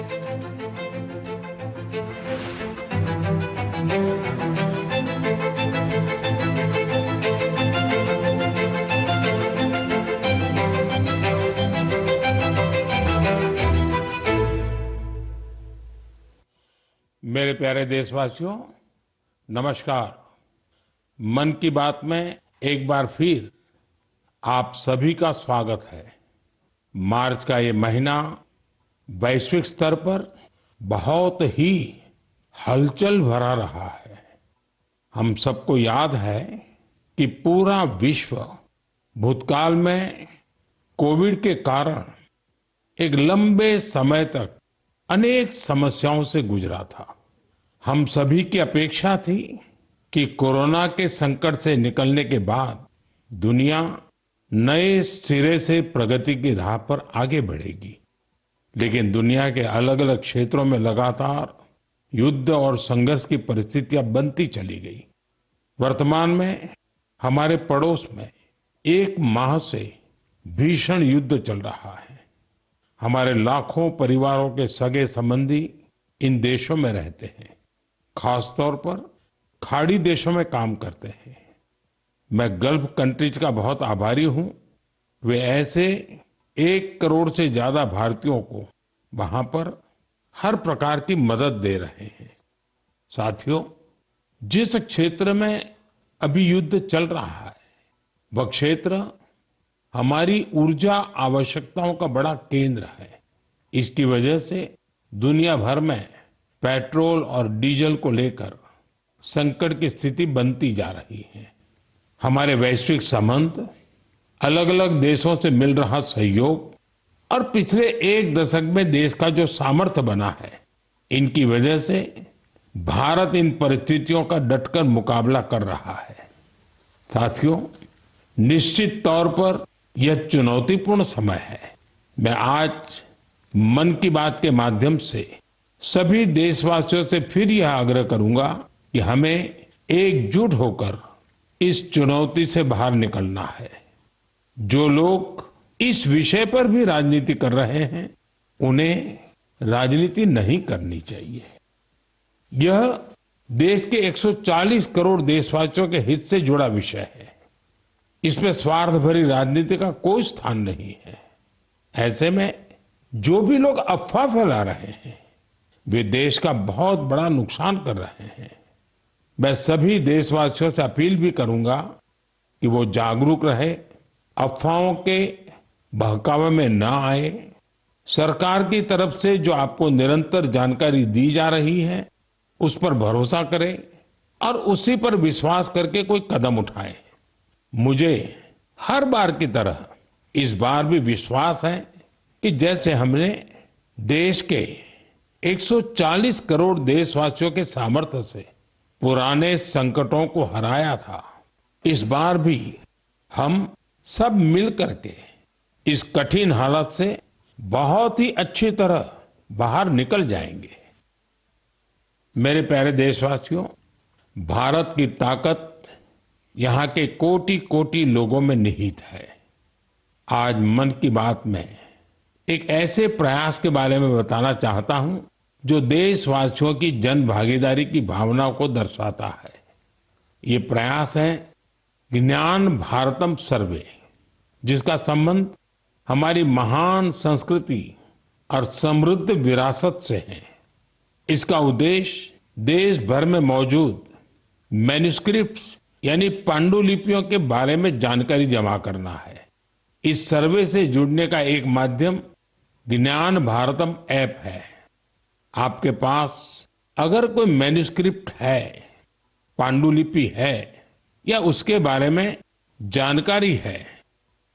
मेरे प्यारे देशवासियों, नमस्कार। मन की बात में एक बार फिर आप सभी का स्वागत है। मार्च का ये महीना वैश्विक स्तर पर बहुत ही हलचल भरा रहा है। हम सबको याद है कि पूरा विश्व भूतकाल में कोविड के कारण एक लंबे समय तक अनेक समस्याओं से गुजरा था। हम सभी की अपेक्षा थी कि कोरोना के संकट से निकलने के बाद दुनिया नए सिरे से प्रगति की राह पर आगे बढ़ेगी। लेकिन दुनिया के अलग अलग क्षेत्रों में लगातार युद्ध और संघर्ष की परिस्थितियां बनती चली गई। वर्तमान में हमारे पड़ोस में एक माह से भीषण युद्ध चल रहा है। हमारे लाखों परिवारों के सगे संबंधी इन देशों में रहते हैं, खासतौर पर खाड़ी देशों में काम करते हैं। मैं गल्फ कंट्रीज का बहुत आभारी हूं। वे ऐसे 1 करोड़ से ज्यादा भारतीयों को वहां पर हर प्रकार की मदद दे रहे हैं। साथियों, जिस क्षेत्र में अभी युद्ध चल रहा है, वह क्षेत्र हमारी ऊर्जा आवश्यकताओं का बड़ा केंद्र है। इसकी वजह से दुनिया भर में पेट्रोल और डीजल को लेकर संकट की स्थिति बनती जा रही है। हमारे वैश्विक संबंध, अलग अलग देशों से मिल रहा सहयोग और पिछले 1 दशक में देश का जो सामर्थ्य बना है, इनकी वजह से भारत इन परिस्थितियों का डटकर मुकाबला कर रहा है। साथियों, निश्चित तौर पर यह चुनौतीपूर्ण समय है। मैं आज मन की बात के माध्यम से सभी देशवासियों से फिर यह आग्रह करूंगा कि हमें एकजुट होकर इस चुनौती से बाहर निकलना है। जो लोग इस विषय पर भी राजनीति कर रहे हैं, उन्हें राजनीति नहीं करनी चाहिए। यह देश के 140 करोड़ देशवासियों के हित से जुड़ा विषय है। इसमें स्वार्थ भरी राजनीति का कोई स्थान नहीं है। ऐसे में जो भी लोग अफवाह फैला रहे हैं, वे देश का बहुत बड़ा नुकसान कर रहे हैं। मैं सभी देशवासियों से अपील भी करूंगा कि वो जागरूक रहे, अफवाहों के बहकावे में न आए। सरकार की तरफ से जो आपको निरंतर जानकारी दी जा रही है, उस पर भरोसा करें और उसी पर विश्वास करके कोई कदम उठाएं। मुझे हर बार की तरह इस बार भी विश्वास है कि जैसे हमने देश के 140 करोड़ देशवासियों के सामर्थ्य से पुराने संकटों को हराया था, इस बार भी हम सब मिल करके इस कठिन हालत से बहुत ही अच्छी तरह बाहर निकल जाएंगे। मेरे प्यारे देशवासियों, भारत की ताकत यहाँ के कोटि कोटि लोगों में निहित है। आज मन की बात में एक ऐसे प्रयास के बारे में बताना चाहता हूं जो देशवासियों की जन भागीदारी की भावना को दर्शाता है। ये प्रयास है ज्ञान भारतम सर्वे, जिसका संबंध हमारी महान संस्कृति और समृद्ध विरासत से है। इसका उद्देश्य देश भर में मौजूद मैन्युस्क्रिप्ट्स यानी पांडुलिपियों के बारे में जानकारी जमा करना है। इस सर्वे से जुड़ने का एक माध्यम ज्ञान भारतम ऐप है। आपके पास अगर कोई मैन्युस्क्रिप्ट है, पांडुलिपि है या उसके बारे में जानकारी है,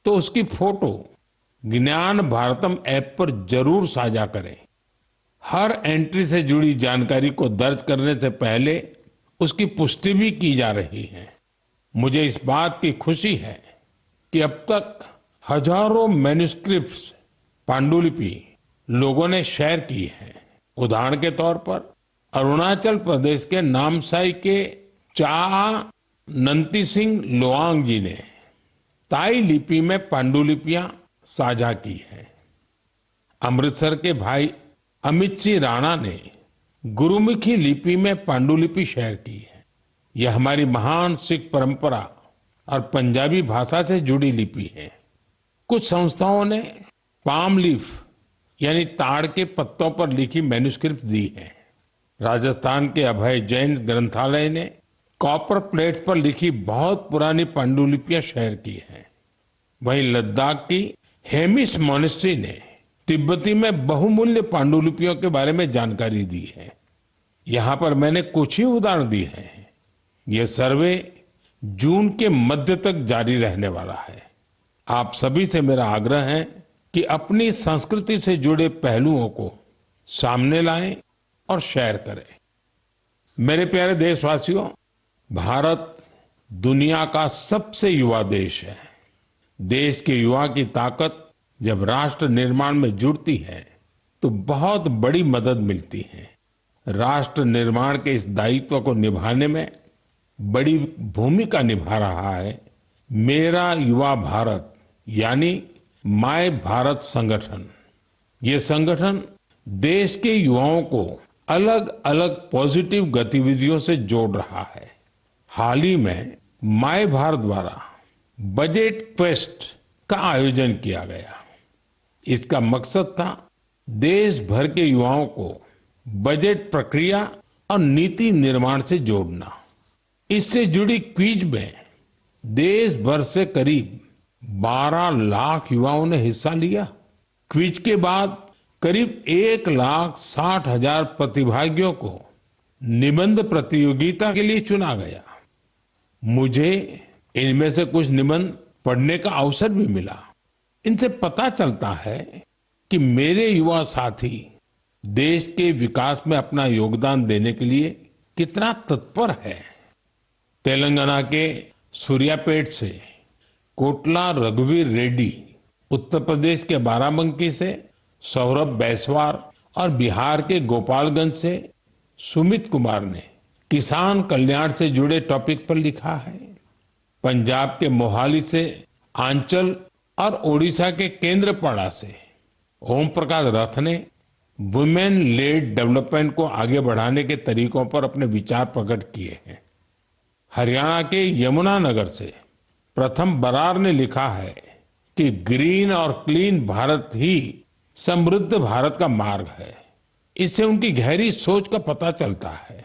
तो उसकी फोटो ज्ञान भारतम ऐप पर जरूर साझा करें। हर एंट्री से जुड़ी जानकारी को दर्ज करने से पहले उसकी पुष्टि भी की जा रही है। मुझे इस बात की खुशी है कि अब तक हजारों मैन्युस्क्रिप्ट्स, पांडुलिपि लोगों ने शेयर की है। उदाहरण के तौर पर अरुणाचल प्रदेश के नामसाई के चा नंती सिंह लोआंग जी ने ताई लिपि में पांडुलिपियां साझा की है। अमृतसर के भाई अमित सिंह राणा ने गुरुमुखी लिपि में पांडुलिपि शेयर की है। यह हमारी महान सिख परंपरा और पंजाबी भाषा से जुड़ी लिपि है। कुछ संस्थाओं ने पाम लीफ यानी ताड़ के पत्तों पर लिखी मैन्युस्क्रिप्ट दी है। राजस्थान के अभय जैन ग्रंथालय ने कॉपर प्लेट्स पर लिखी बहुत पुरानी पांडुलिपियां शेयर की हैं। वहीं लद्दाख की हेमिस मॉनेस्ट्री ने तिब्बती में बहुमूल्य पांडुलिपियों के बारे में जानकारी दी है। यहाँ पर मैंने कुछ ही उदाहरण दिए हैं। यह सर्वे जून के मध्य तक जारी रहने वाला है। आप सभी से मेरा आग्रह है कि अपनी संस्कृति से जुड़े पहलुओं को सामने लाएं और शेयर करें। मेरे प्यारे देशवासियों, भारत दुनिया का सबसे युवा देश है। देश के युवा की ताकत जब राष्ट्र निर्माण में जुड़ती है तो बहुत बड़ी मदद मिलती है। राष्ट्र निर्माण के इस दायित्व को निभाने में बड़ी भूमिका निभा रहा है मेरा युवा भारत यानी माय भारत संगठन। ये संगठन देश के युवाओं को अलग अलग पॉजिटिव गतिविधियों से जोड़ रहा है। हाल ही में माय भारत द्वारा बजट क्वेस्ट का आयोजन किया गया। इसका मकसद था देश भर के युवाओं को बजट प्रक्रिया और नीति निर्माण से जोड़ना। इससे जुड़ी क्विज में देश भर से करीब 12 लाख युवाओं ने हिस्सा लिया। क्विज के बाद करीब 1,60,000 प्रतिभागियों को निबंध प्रतियोगिता के लिए चुना गया। मुझे इनमें से कुछ निबंध पढ़ने का अवसर भी मिला। इनसे पता चलता है कि मेरे युवा साथी देश के विकास में अपना योगदान देने के लिए कितना तत्पर है। तेलंगाना के सूर्यापेट से कोटला रघुवीर रेड्डी, उत्तर प्रदेश के बाराबंकी से सौरभ बैसवार और बिहार के गोपालगंज से सुमित कुमार ने किसान कल्याण से जुड़े टॉपिक पर लिखा है। पंजाब के मोहाली से आंचल और ओडिशा के केंद्रपाड़ा से ओम प्रकाश रथ ने वुमेन लेड डेवलपमेंट को आगे बढ़ाने के तरीकों पर अपने विचार प्रकट किए हैं। हरियाणा के यमुनानगर से प्रथम बरार ने लिखा है कि ग्रीन और क्लीन भारत ही समृद्ध भारत का मार्ग है। इससे उनकी गहरी सोच का पता चलता है।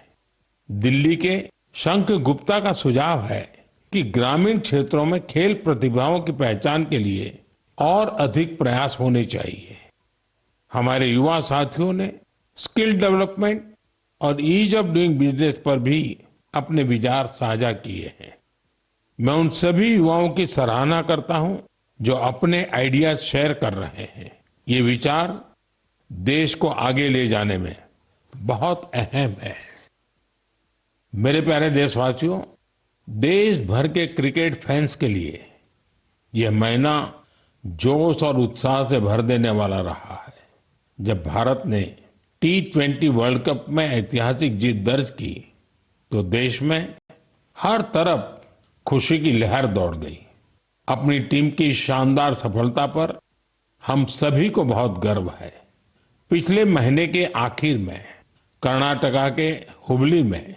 दिल्ली के शंख गुप्ता का सुझाव है कि ग्रामीण क्षेत्रों में खेल प्रतिभाओं की पहचान के लिए और अधिक प्रयास होने चाहिए। हमारे युवा साथियों ने स्किल डेवलपमेंट और ईज ऑफ डूइंग बिजनेस पर भी अपने विचार साझा किए हैं। मैं उन सभी युवाओं की सराहना करता हूं जो अपने आइडियाज शेयर कर रहे हैं। ये विचार देश को आगे ले जाने में बहुत अहम है। मेरे प्यारे देशवासियों, देश भर के क्रिकेट फैंस के लिए यह महीना जोश और उत्साह से भर देने वाला रहा है। जब भारत ने T20 वर्ल्ड कप में ऐतिहासिक जीत दर्ज की तो देश में हर तरफ खुशी की लहर दौड़ गई। अपनी टीम की शानदार सफलता पर हम सभी को बहुत गर्व है। पिछले महीने के आखिर में कर्नाटका के हुबली में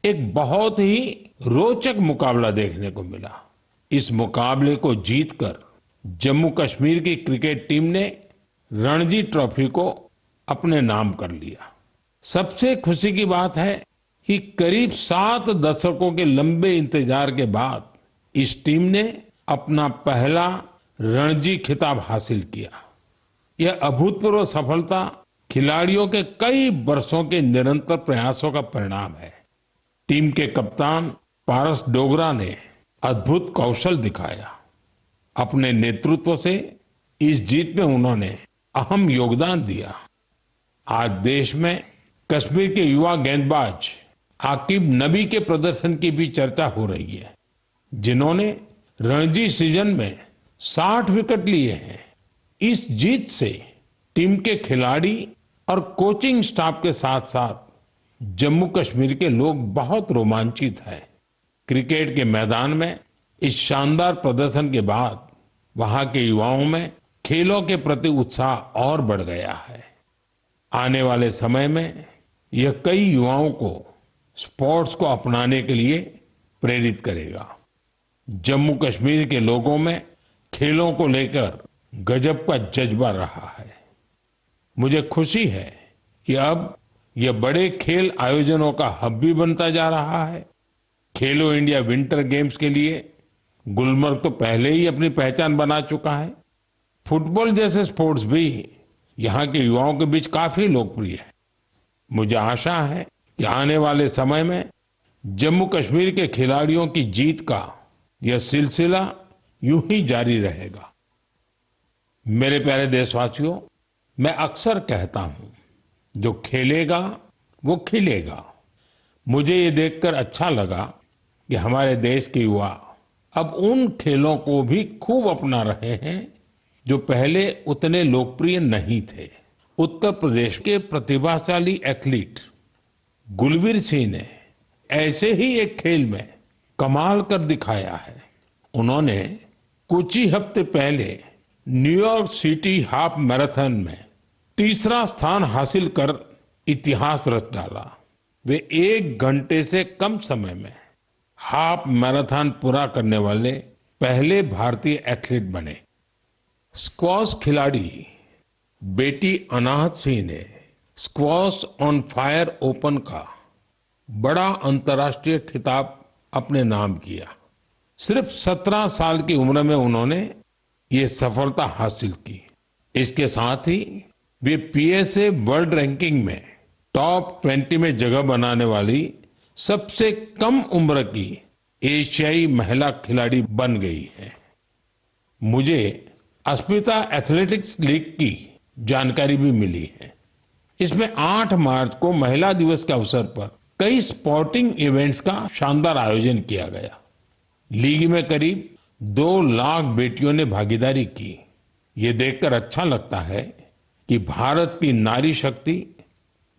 एक बहुत ही रोचक मुकाबला देखने को मिला। इस मुकाबले को जीतकर जम्मू कश्मीर की क्रिकेट टीम ने रणजी ट्रॉफी को अपने नाम कर लिया। सबसे खुशी की बात है कि करीब 7 दशकों के लंबे इंतजार के बाद इस टीम ने अपना पहला रणजी खिताब हासिल किया। यह अभूतपूर्व सफलता खिलाड़ियों के कई वर्षों के निरंतर प्रयासों का परिणाम है। टीम के कप्तान पारस डोगरा ने अद्भुत कौशल दिखाया। अपने नेतृत्व से इस जीत में उन्होंने अहम योगदान दिया। आज देश में कश्मीर के युवा गेंदबाज आकिब नबी के प्रदर्शन की भी चर्चा हो रही है, जिन्होंने रणजी सीजन में 60 विकेट लिए हैं। इस जीत से टीम के खिलाड़ी और कोचिंग स्टाफ के साथ साथ जम्मू कश्मीर के लोग बहुत रोमांचित हैं। क्रिकेट के मैदान में इस शानदार प्रदर्शन के बाद वहां के युवाओं में खेलों के प्रति उत्साह और बढ़ गया है। आने वाले समय में यह कई युवाओं को स्पोर्ट्स को अपनाने के लिए प्रेरित करेगा। जम्मू कश्मीर के लोगों में खेलों को लेकर गजब का जज्बा रहा है। मुझे खुशी है कि अब यह बड़े खेल आयोजनों का हब भी बनता जा रहा है। खेलो इंडिया विंटर गेम्स के लिए गुलमर्ग तो पहले ही अपनी पहचान बना चुका है। फुटबॉल जैसे स्पोर्ट्स भी यहाँ के युवाओं के बीच काफी लोकप्रिय है। मुझे आशा है कि आने वाले समय में जम्मू कश्मीर के खिलाड़ियों की जीत का यह सिलसिला यूं ही जारी रहेगा। मेरे प्यारे देशवासियों, मैं अक्सर कहता हूं, जो खेलेगा वो खिलेगा। मुझे ये देखकर अच्छा लगा कि हमारे देश के युवा अब उन खेलों को भी खूब अपना रहे हैं जो पहले उतने लोकप्रिय नहीं थे। उत्तर प्रदेश के प्रतिभाशाली एथलीट गुलवीर सिंह ने ऐसे ही एक खेल में कमाल कर दिखाया है। उन्होंने कुछ ही हफ्ते पहले न्यूयॉर्क सिटी हाफ मैराथन में तीसरा स्थान हासिल कर इतिहास रच डाला। वे 1 घंटे से कम समय में हाफ मैराथन पूरा करने वाले पहले भारतीय एथलीट बने। स्क्वॉश खिलाड़ी बेटी अनाहत सिंह ने स्क्वॉश ऑन फायर ओपन का बड़ा अंतर्राष्ट्रीय खिताब अपने नाम किया। सिर्फ 17 साल की उम्र में उन्होंने ये सफलता हासिल की। इसके साथ ही वे पीएसए वर्ल्ड रैंकिंग में टॉप 20 में जगह बनाने वाली सबसे कम उम्र की एशियाई महिला खिलाड़ी बन गई है। मुझे अस्मिता एथलेटिक्स लीग की जानकारी भी मिली है। इसमें 8 मार्च को महिला दिवस के अवसर पर कई स्पोर्टिंग इवेंट्स का शानदार आयोजन किया गया। लीग में करीब 2 लाख बेटियों ने भागीदारी की। ये देखकर अच्छा लगता है कि भारत की नारी शक्ति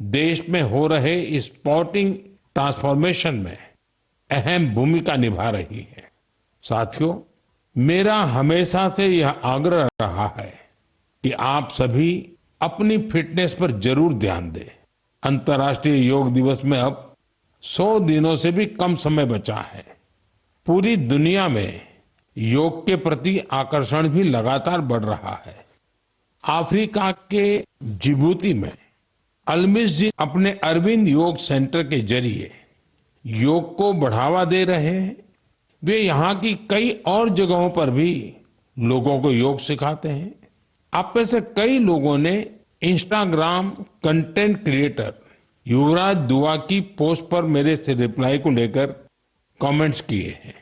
देश में हो रहे इस स्पोर्टिंग ट्रांसफॉर्मेशन में अहम भूमिका निभा रही है। साथियों, मेरा हमेशा से यह आग्रह रहा है कि आप सभी अपनी फिटनेस पर जरूर ध्यान दें। अंतर्राष्ट्रीय योग दिवस में अब 100 दिनों से भी कम समय बचा है। पूरी दुनिया में योग के प्रति आकर्षण भी लगातार बढ़ रहा है। अफ्रीका के जिबूती में अलमिस जी अपने अरविंद योग सेंटर के जरिए योग को बढ़ावा दे रहे हैं। वे यहाँ की कई और जगहों पर भी लोगों को योग सिखाते हैं। आप में से कई लोगों ने इंस्टाग्राम कंटेंट क्रिएटर युवराज दुआ की पोस्ट पर मेरे से रिप्लाई को लेकर कमेंट्स किए हैं।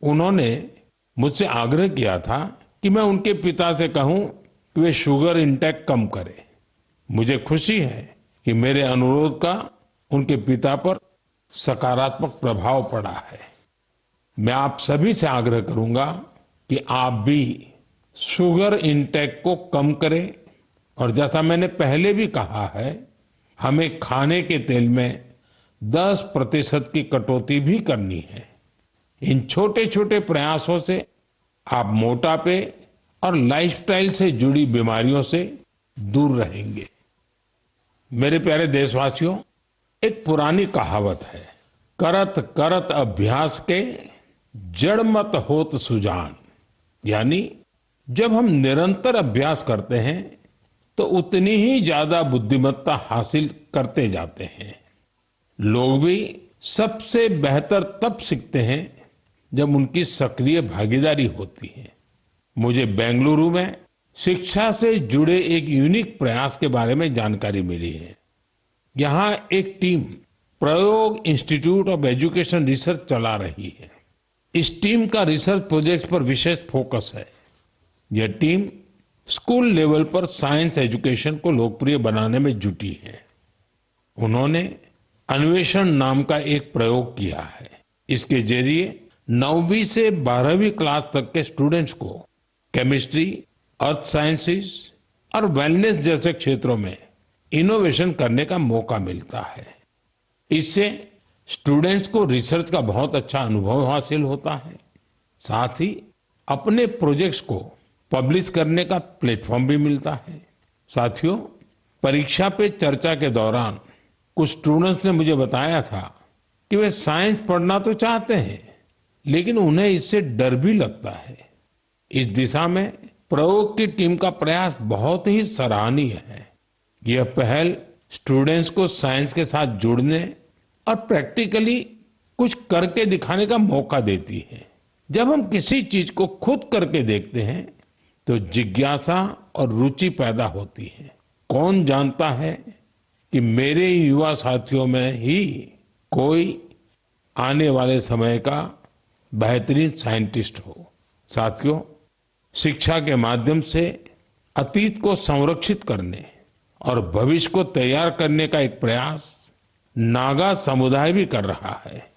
उन्होंने मुझसे आग्रह किया था कि मैं उनके पिता से कहूं कि वे शुगर इंटेक कम करें। मुझे खुशी है कि मेरे अनुरोध का उनके पिता पर सकारात्मक प्रभाव पड़ा है। मैं आप सभी से आग्रह करूंगा कि आप भी शुगर इंटेक को कम करें और जैसा मैंने पहले भी कहा है, हमें खाने के तेल में 10% की कटौती भी करनी है। इन छोटे छोटे प्रयासों से आप मोटापे और लाइफस्टाइल से जुड़ी बीमारियों से दूर रहेंगे। मेरे प्यारे देशवासियों, एक पुरानी कहावत है, करत करत अभ्यास के जड़ मत होत सुजान। यानी जब हम निरंतर अभ्यास करते हैं तो उतनी ही ज्यादा बुद्धिमत्ता हासिल करते जाते हैं। लोग भी सबसे बेहतर तब सीखते हैं जब उनकी सक्रिय भागीदारी होती है। मुझे बेंगलुरु में शिक्षा से जुड़े एक यूनिक प्रयास के बारे में जानकारी मिली है। यहाँ एक टीम प्रयोग इंस्टीट्यूट ऑफ एजुकेशन रिसर्च चला रही है। इस टीम का रिसर्च प्रोजेक्ट पर विशेष फोकस है। यह टीम स्कूल लेवल पर साइंस एजुकेशन को लोकप्रिय बनाने में जुटी है। उन्होंने अन्वेषण नाम का एक प्रयोग किया है। इसके जरिए 9वीं से 12वीं क्लास तक के स्टूडेंट्स को केमिस्ट्री, अर्थ साइंसेस और वेलनेस जैसे क्षेत्रों में इनोवेशन करने का मौका मिलता है। इससे स्टूडेंट्स को रिसर्च का बहुत अच्छा अनुभव हासिल होता है। साथ ही अपने प्रोजेक्ट्स को पब्लिश करने का प्लेटफॉर्म भी मिलता है। साथियों, परीक्षा पे चर्चा के दौरान कुछ स्टूडेंट्स ने मुझे बताया था कि वे साइंस पढ़ना तो चाहते हैं, लेकिन उन्हें इससे डर भी लगता है। इस दिशा में प्रयोग की टीम का प्रयास बहुत ही सराहनीय है। यह पहल स्टूडेंट्स को साइंस के साथ जुड़ने और प्रैक्टिकली कुछ करके दिखाने का मौका देती है। जब हम किसी चीज को खुद करके देखते हैं तो जिज्ञासा और रुचि पैदा होती है। कौन जानता है कि मेरे युवा साथियों में ही कोई आने वाले समय का बेहतरीन साइंटिस्ट हो। साथियों, शिक्षा के माध्यम से अतीत को संरक्षित करने और भविष्य को तैयार करने का एक प्रयास नागा समुदाय भी कर रहा है।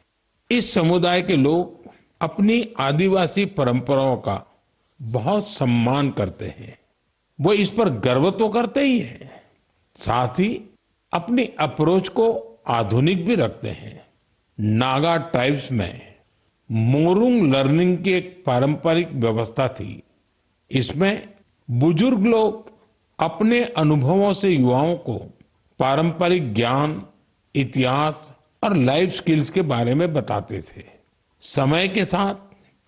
इस समुदाय के लोग अपनी आदिवासी परंपराओं का बहुत सम्मान करते हैं। वो इस पर गर्व तो करते ही हैं, साथ ही अपनी अप्रोच को आधुनिक भी रखते हैं। नागा ट्राइब्स में मोरुंग लर्निंग की एक पारंपरिक व्यवस्था थी। इसमें बुजुर्ग लोग अपने अनुभवों से युवाओं को पारंपरिक ज्ञान, इतिहास और लाइफ स्किल्स के बारे में बताते थे। समय के साथ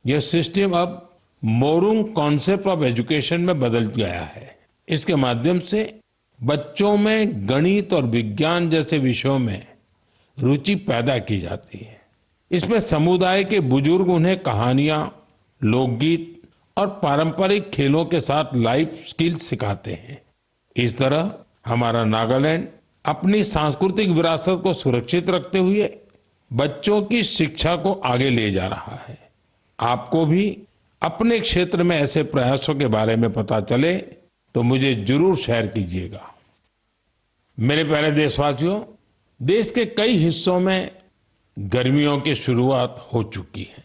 यह सिस्टम अब मोरुंग कॉन्सेप्ट ऑफ एजुकेशन में बदल गया है। इसके माध्यम से बच्चों में गणित और विज्ञान जैसे विषयों में रुचि पैदा की जाती है। इसमें समुदाय के बुजुर्ग उन्हें कहानियां, लोकगीत और पारंपरिक खेलों के साथ लाइफ स्किल्स सिखाते हैं। इस तरह हमारा नागालैंड अपनी सांस्कृतिक विरासत को सुरक्षित रखते हुए बच्चों की शिक्षा को आगे ले जा रहा है। आपको भी अपने क्षेत्र में ऐसे प्रयासों के बारे में पता चले तो मुझे जरूर शेयर कीजिएगा। मेरे प्यारे देशवासियों, देश के कई हिस्सों में गर्मियों की शुरुआत हो चुकी है।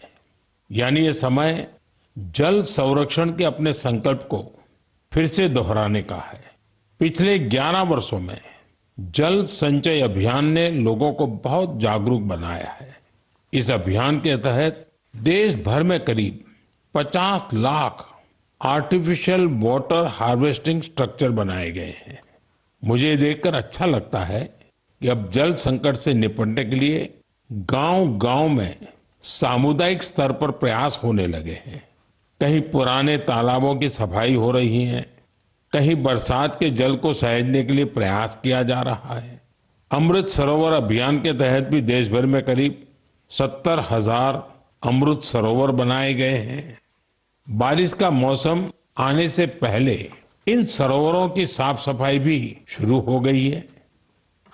यानी ये समय जल संरक्षण के अपने संकल्प को फिर से दोहराने का है। पिछले 11 वर्षों में जल संचय अभियान ने लोगों को बहुत जागरूक बनाया है। इस अभियान के तहत देश भर में करीब 50 lakh artificial water harvesting structure बनाए गए हैं। मुझे देखकर अच्छा लगता है कि अब जल संकट से निपटने के लिए गांव-गांव में सामुदायिक स्तर पर प्रयास होने लगे हैं। कहीं पुराने तालाबों की सफाई हो रही है, कहीं बरसात के जल को सहेजने के लिए प्रयास किया जा रहा है। अमृत सरोवर अभियान के तहत भी देश भर में करीब 70,000 अमृत सरोवर बनाए गए हैं। बारिश का मौसम आने से पहले इन सरोवरों की साफ सफाई भी शुरू हो गई है।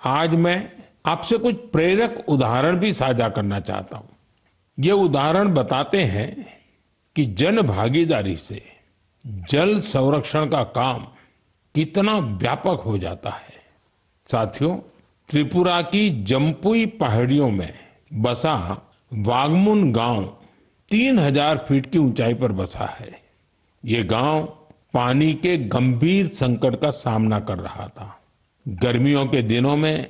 आज मैं आपसे कुछ प्रेरक उदाहरण भी साझा करना चाहता हूं। ये उदाहरण बताते हैं कि जन भागीदारी से जल संरक्षण का काम कितना व्यापक हो जाता है। साथियों, त्रिपुरा की जम्पुई पहाड़ियों में बसा वागमुन गांव 3000 फीट की ऊंचाई पर बसा है। ये गांव पानी के गंभीर संकट का सामना कर रहा था। गर्मियों के दिनों में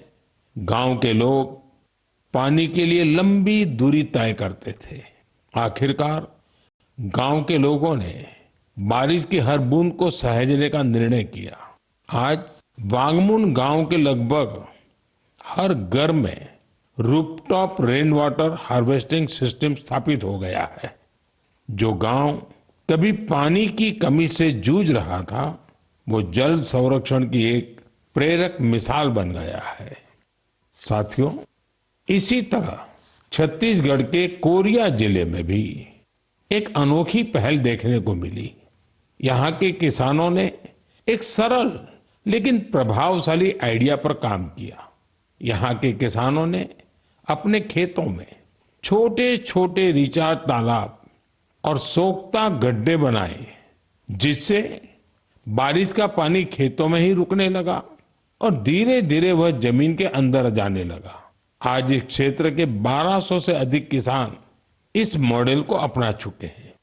गांव के लोग पानी के लिए लंबी दूरी तय करते थे। आखिरकार गांव के लोगों ने बारिश की हर बूंद को सहेजने का निर्णय किया। आज वागमुन गांव के लगभग हर घर में rooftop rain water harvesting system स्थापित हो गया है। जो गांव कभी पानी की कमी से जूझ रहा था, वो जल संरक्षण की एक प्रेरक मिसाल बन गया है। साथियों, इसी तरह छत्तीसगढ़ के कोरिया जिले में भी एक अनोखी पहल देखने को मिली। यहाँ के किसानों ने एक सरल लेकिन प्रभावशाली आइडिया पर काम किया। यहाँ के किसानों ने अपने खेतों में छोटे छोटे रिचार्ज तालाब और सोखता गड्ढे बनाए, जिससे बारिश का पानी खेतों में ही रुकने लगा और धीरे धीरे वह जमीन के अंदर जाने लगा। आज इस क्षेत्र के 1200 से अधिक किसान इस मॉडल को अपना चुके हैं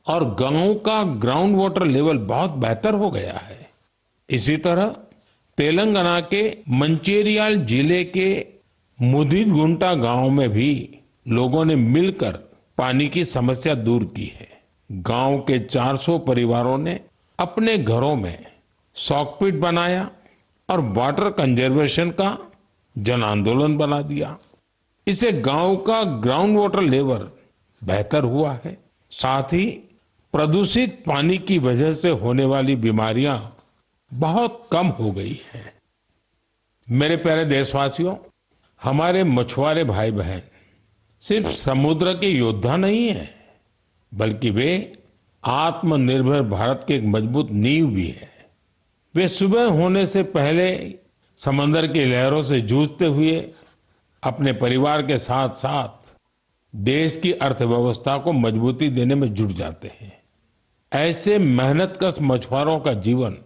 और गांव का ग्राउंड वाटर लेवल बहुत बेहतर हो गया है। इसी तरह तेलंगाना के मंचेरियाल जिले के मुदिगुंटा गांव में भी लोगों ने मिलकर पानी की समस्या दूर की है। गांव के 400 परिवारों ने अपने घरों में सॉकपिट बनाया और वाटर कंजर्वेशन का जन आंदोलन बना दिया। इससे गांव का ग्राउंड वाटर लेवल बेहतर हुआ है। साथ ही प्रदूषित पानी की वजह से होने वाली बीमारियां बहुत कम हो गई हैं। मेरे प्यारे देशवासियों, हमारे मछुआरे भाई बहन सिर्फ समुद्र के योद्धा नहीं है, बल्कि वे आत्मनिर्भर भारत की एक मजबूत नींव भी है। वे सुबह होने से पहले समंदर की लहरों से जूझते हुए अपने परिवार के साथ साथ देश की अर्थव्यवस्था को मजबूती देने में जुट जाते हैं। ऐसे मेहनतकश मछुआरों का जीवन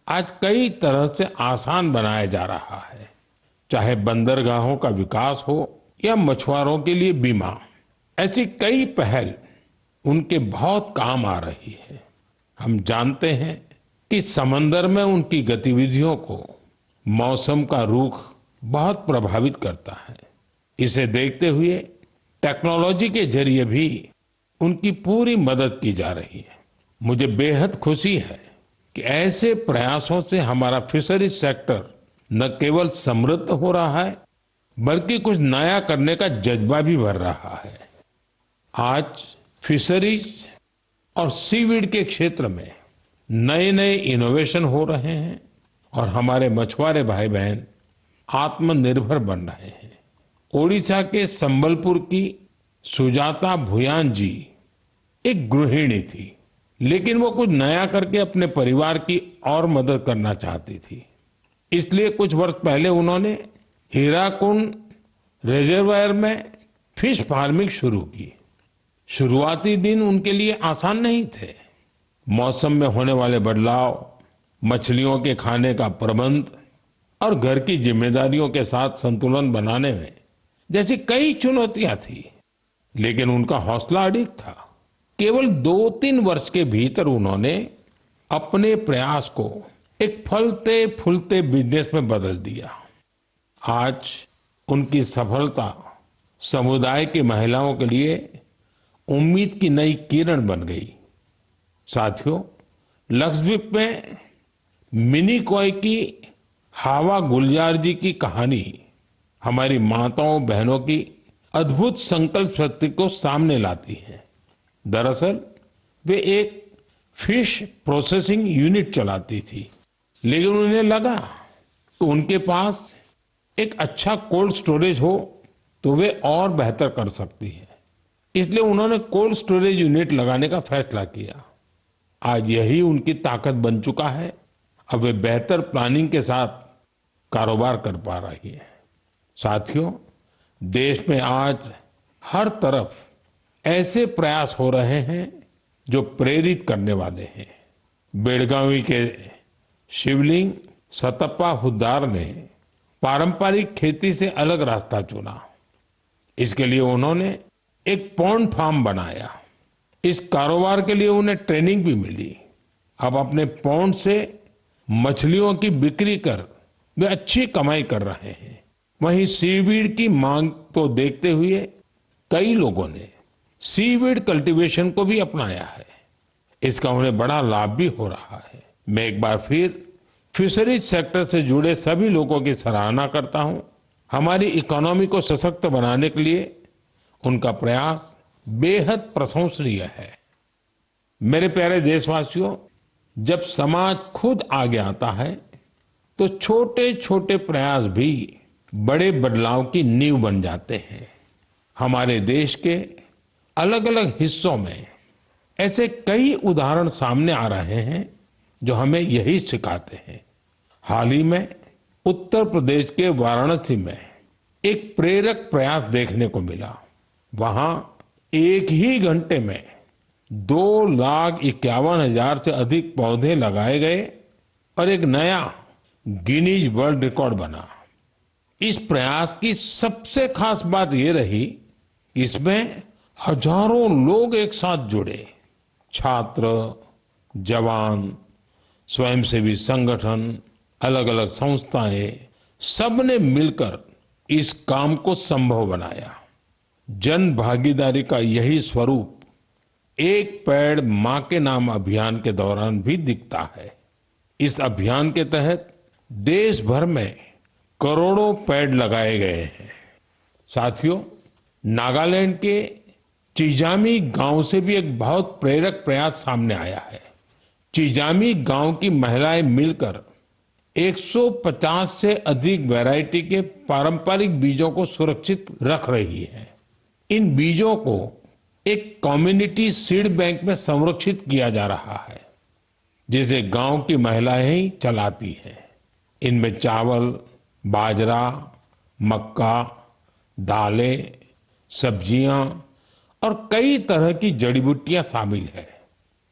आज कई तरह से आसान बनाया जा रहा है। चाहे बंदरगाहों का विकास हो या मछुआरों के लिए बीमा, ऐसी कई पहल उनके बहुत काम आ रही है। हम जानते हैं कि समंदर में उनकी गतिविधियों को मौसम का रुख बहुत प्रभावित करता है। इसे देखते हुए टेक्नोलॉजी के जरिए भी उनकी पूरी मदद की जा रही है। मुझे बेहद खुशी है कि ऐसे प्रयासों से हमारा फिशरीज सेक्टर न केवल समृद्ध हो रहा है, बल्कि कुछ नया करने का जज्बा भी भर रहा है। आज फिशरीज और सीवीड के क्षेत्र में नए नए इनोवेशन हो रहे हैं और हमारे मछुआरे भाई बहन आत्मनिर्भर बन रहे हैं। ओडिशा के संबलपुर की सुजाता भुयान जी एक गृहिणी थी, लेकिन वो कुछ नया करके अपने परिवार की और मदद करना चाहती थी। इसलिए कुछ वर्ष पहले उन्होंने हीराकुंड रिजर्वायर में फिश फार्मिंग शुरू की। शुरुआती दिन उनके लिए आसान नहीं थे। मौसम में होने वाले बदलाव, मछलियों के खाने का प्रबंध और घर की जिम्मेदारियों के साथ संतुलन बनाने में जैसी कई चुनौतियां थी, लेकिन उनका हौसला अडिग था। केवल 2-3 वर्ष के भीतर उन्होंने अपने प्रयास को एक फलते फूलते बिजनेस में बदल दिया। आज उनकी सफलता समुदाय की महिलाओं के लिए उम्मीद की नई किरण बन गई। साथियों, लक्षद्वीप में मिनिकॉय की हावा गुलजार जी की कहानी हमारी माताओं बहनों की अद्भुत संकल्प शक्ति को सामने लाती है। दरअसल वे एक फिश प्रोसेसिंग यूनिट चलाती थी, लेकिन उन्हें लगा कि उनके पास एक अच्छा कोल्ड स्टोरेज हो तो वे और बेहतर कर सकती है। इसलिए उन्होंने कोल्ड स्टोरेज यूनिट लगाने का फैसला किया। आज यही उनकी ताकत बन चुका है। अब वे बेहतर प्लानिंग के साथ कारोबार कर पा रही है। साथियों, देश में आज हर तरफ ऐसे प्रयास हो रहे हैं जो प्रेरित करने वाले हैं। बेलगावी के शिवलिंग सतप्पा हुद्दार ने पारंपरिक खेती से अलग रास्ता चुना। इसके लिए उन्होंने एक पॉन्ड फार्म बनाया। इस कारोबार के लिए उन्हें ट्रेनिंग भी मिली। अब अपने पॉन्ड से मछलियों की बिक्री कर वे अच्छी कमाई कर रहे हैं। वहीं सीवीड की मांग को देखते हुए कई लोगों ने सीवीड कल्टीवेशन को भी अपनाया है। इसका उन्हें बड़ा लाभ भी हो रहा है। मैं एक बार फिर फिशरीज सेक्टर से जुड़े सभी लोगों की सराहना करता हूं। हमारी इकोनॉमी को सशक्त बनाने के लिए उनका प्रयास बेहद प्रशंसनीय है। मेरे प्यारे देशवासियों, जब समाज खुद आगे आता है तो छोटे छोटे प्रयास भी बड़े बदलाव की नींव बन जाते हैं। हमारे देश के अलग अलग हिस्सों में ऐसे कई उदाहरण सामने आ रहे हैं जो हमें यही सिखाते हैं। हाल ही में उत्तर प्रदेश के वाराणसी में एक प्रेरक प्रयास देखने को मिला। वहां एक ही घंटे में 2,51,000 से अधिक पौधे लगाए गए और एक नया गिनीज वर्ल्ड रिकॉर्ड बना। इस प्रयास की सबसे खास बात यह रही कि इसमें हजारों लोग एक साथ जुड़े। छात्र, जवान, स्वयंसेवी संगठन, अलग अलग संस्थाएं, सबने मिलकर इस काम को संभव बनाया। जन भागीदारी का यही स्वरूप एक पेड़ मां के नाम अभियान के दौरान भी दिखता है। इस अभियान के तहत देश भर में करोड़ों पेड़ लगाए गए हैं। साथियों, नागालैंड के चिजामी गांव से भी एक बहुत प्रेरक प्रयास सामने आया है। चिजामी गांव की महिलाएं मिलकर 150 से अधिक वैरायटी के पारंपरिक बीजों को सुरक्षित रख रही है। इन बीजों को एक कम्युनिटी सीड बैंक में संरक्षित किया जा रहा है, जिसे गांव की महिलाएं ही चलाती हैं। इनमें चावल, बाजरा, मक्का, दालें, सब्जियां और कई तरह की जड़ी बूटियां शामिल है।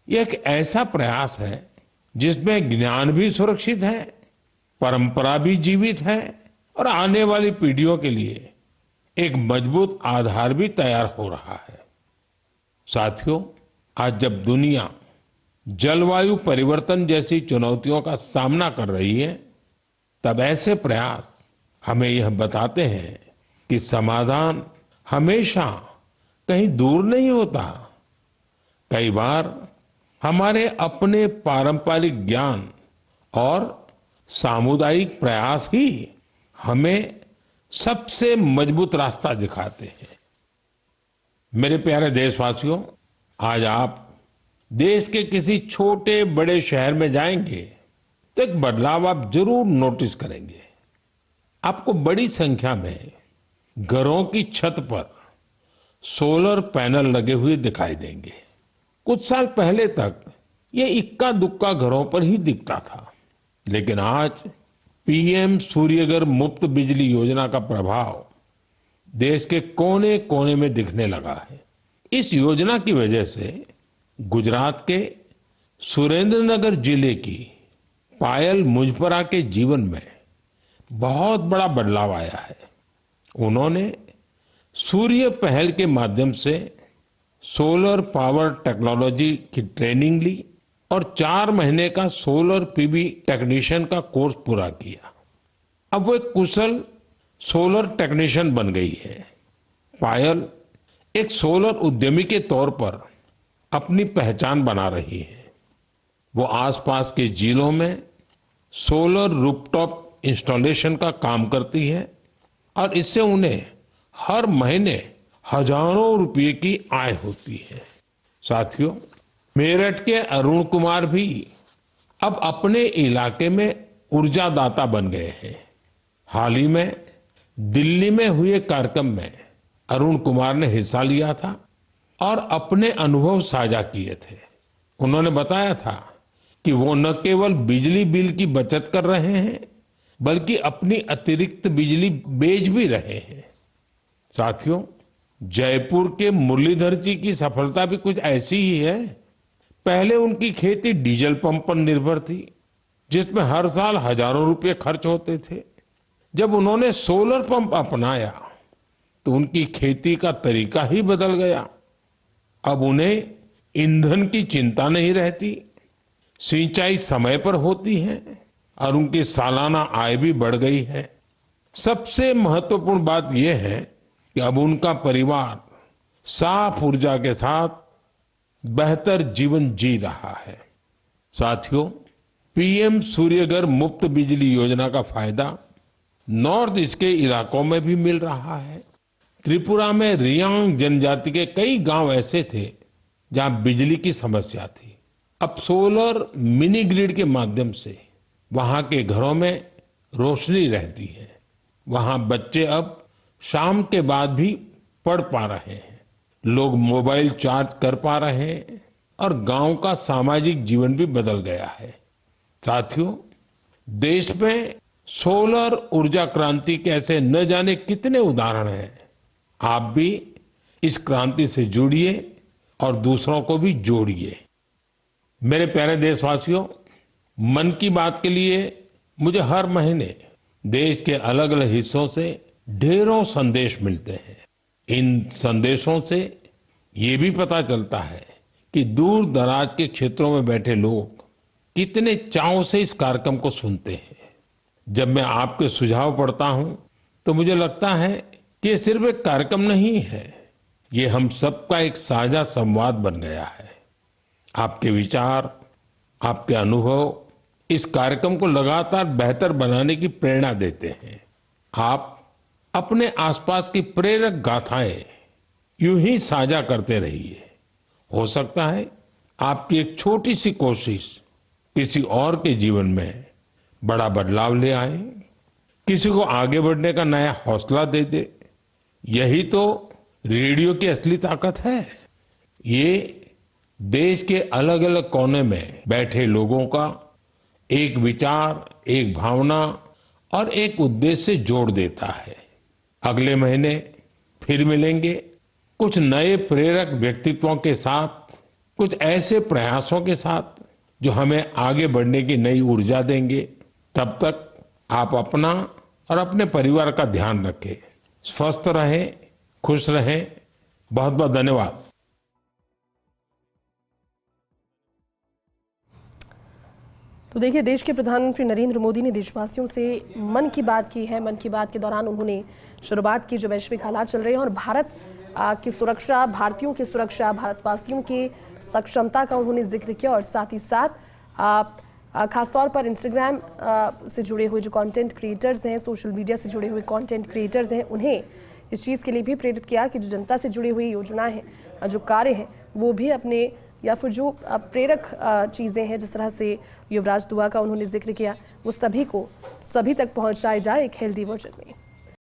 यह एक ऐसा प्रयास है जिसमें ज्ञान भी सुरक्षित है, परंपरा भी जीवित है और आने वाली पीढ़ियों के लिए एक मजबूत आधार भी तैयार हो रहा है। साथियों, आज जब दुनिया जलवायु परिवर्तन जैसी चुनौतियों का सामना कर रही है, तब ऐसे प्रयास हमें यह बताते हैं कि समाधान हमेशा कहीं दूर नहीं होता। कई बार हमारे अपने पारंपरिक ज्ञान और सामुदायिक प्रयास ही हमें सबसे मजबूत रास्ता दिखाते हैं। मेरे प्यारे देशवासियों, आज आप देश के किसी छोटे बड़े शहर में जाएंगे तो एक बदलाव आप जरूर नोटिस करेंगे। आपको बड़ी संख्या में घरों की छत पर सोलर पैनल लगे हुए दिखाई देंगे। कुछ साल पहले तक ये इक्का दुक्का घरों पर ही दिखता था, लेकिन आज पीएम सूर्यघर मुफ्त बिजली योजना का प्रभाव देश के कोने कोने में दिखने लगा है। इस योजना की वजह से गुजरात के सुरेंद्रनगर जिले की पायल मुजपरा के जीवन में बहुत बड़ा बदलाव आया है। उन्होंने सूर्य पहल के माध्यम से सोलर पावर टेक्नोलॉजी की ट्रेनिंग ली और 4 महीने का सोलर पीवी टेक्नीशियन का कोर्स पूरा किया। अब वो एक कुशल सोलर टेक्नीशियन बन गई है। पायल एक सोलर उद्यमी के तौर पर अपनी पहचान बना रही है। वो आसपास के जिलों में सोलर रूफटॉप इंस्टॉलेशन का काम करती है और इससे उन्हें हर महीने हजारों रुपए की आय होती है। साथियों, मेरठ के अरुण कुमार भी अब अपने इलाके में ऊर्जादाता बन गए हैं। हाल ही में दिल्ली में हुए कार्यक्रम में अरुण कुमार ने हिस्सा लिया था और अपने अनुभव साझा किए थे। उन्होंने बताया था कि वो न केवल बिजली बिल की बचत कर रहे हैं, बल्कि अपनी अतिरिक्त बिजली बेच भी रहे हैं। साथियों, जयपुर के मुरलीधर जी की सफलता भी कुछ ऐसी ही है। पहले उनकी खेती डीजल पंप पर निर्भर थी, जिसमें हर साल हजारों रुपए खर्च होते थे। जब उन्होंने सोलर पंप अपनाया तो उनकी खेती का तरीका ही बदल गया। अब उन्हें ईंधन की चिंता नहीं रहती, सिंचाई समय पर होती है और उनकी सालाना आय भी बढ़ गई है। सबसे महत्वपूर्ण बात यह है कि अब उनका परिवार साफ ऊर्जा के साथ बेहतर जीवन जी रहा है। साथियों, पीएम सूर्यघर मुफ्त बिजली योजना का फायदा नॉर्थ ईस्ट के इलाकों में भी मिल रहा है। त्रिपुरा में रियांग जनजाति के कई गांव ऐसे थे जहां बिजली की समस्या थी। अब सोलर मिनी ग्रिड के माध्यम से वहां के घरों में रोशनी रहती है। वहां बच्चे अब शाम के बाद भी पढ़ पा रहे हैं, लोग मोबाइल चार्ज कर पा रहे हैं और गांव का सामाजिक जीवन भी बदल गया है। साथियों, देश में सोलर ऊर्जा क्रांति के ऐसे न जाने कितने उदाहरण हैं। आप भी इस क्रांति से जुड़िए और दूसरों को भी जोड़िए। मेरे प्यारे देशवासियों, मन की बात के लिए मुझे हर महीने देश के अलग अलग हिस्सों से ढेरों संदेश मिलते हैं। इन संदेशों से ये भी पता चलता है कि दूर दराज के क्षेत्रों में बैठे लोग कितने चाव से इस कार्यक्रम को सुनते हैं। जब मैं आपके सुझाव पढ़ता हूं तो मुझे लगता है कि ये सिर्फ एक कार्यक्रम नहीं है, ये हम सबका एक साझा संवाद बन गया है। आपके विचार, आपके अनुभव इस कार्यक्रम को लगातार बेहतर बनाने की प्रेरणा देते हैं। आप अपने आसपास की प्रेरक गाथाएं यूं ही साझा करते रहिए। हो सकता है आपकी एक छोटी सी कोशिश किसी और के जीवन में बड़ा बदलाव ले आए, किसी को आगे बढ़ने का नया हौसला दे दे। यही तो रेडियो की असली ताकत है। ये देश के अलग अलग कोने में बैठे लोगों का एक विचार, एक भावना और एक उद्देश्य से जोड़ देता है। अगले महीने फिर मिलेंगे कुछ नए प्रेरक व्यक्तित्वों के साथ, कुछ ऐसे प्रयासों के साथ जो हमें आगे बढ़ने की नई ऊर्जा देंगे। तब तक आप अपना और अपने परिवार का ध्यान रखें। स्वस्थ रहें, खुश रहें। बहुत बहुत धन्यवाद। तो देखिए, देश के प्रधानमंत्री नरेंद्र मोदी ने देशवासियों से मन की बात की है। मन की बात के दौरान उन्होंने शुरुआत की जो वैश्विक हालात चल रहे हैं और भारत की सुरक्षा, भारतीयों की सुरक्षा, भारतवासियों की सक्षमता का उन्होंने जिक्र किया। और साथ ही साथ खासतौर पर इंस्टाग्राम से जुड़े हुए जो कंटेंट क्रिएटर्स हैं, सोशल मीडिया से जुड़े हुए कंटेंट क्रिएटर्स हैं, उन्हें इस चीज़ के लिए भी प्रेरित किया कि जो जनता से जुड़ी हुई योजनाएं हैं, जो कार्य हैं, वो भी अपने या फिर जो प्रेरक चीज़ें हैं, जिस तरह से युवराज दुआ का उन्होंने जिक्र किया, वो सभी तक पहुंचाई जाए एक हेल्दी वर्जन में।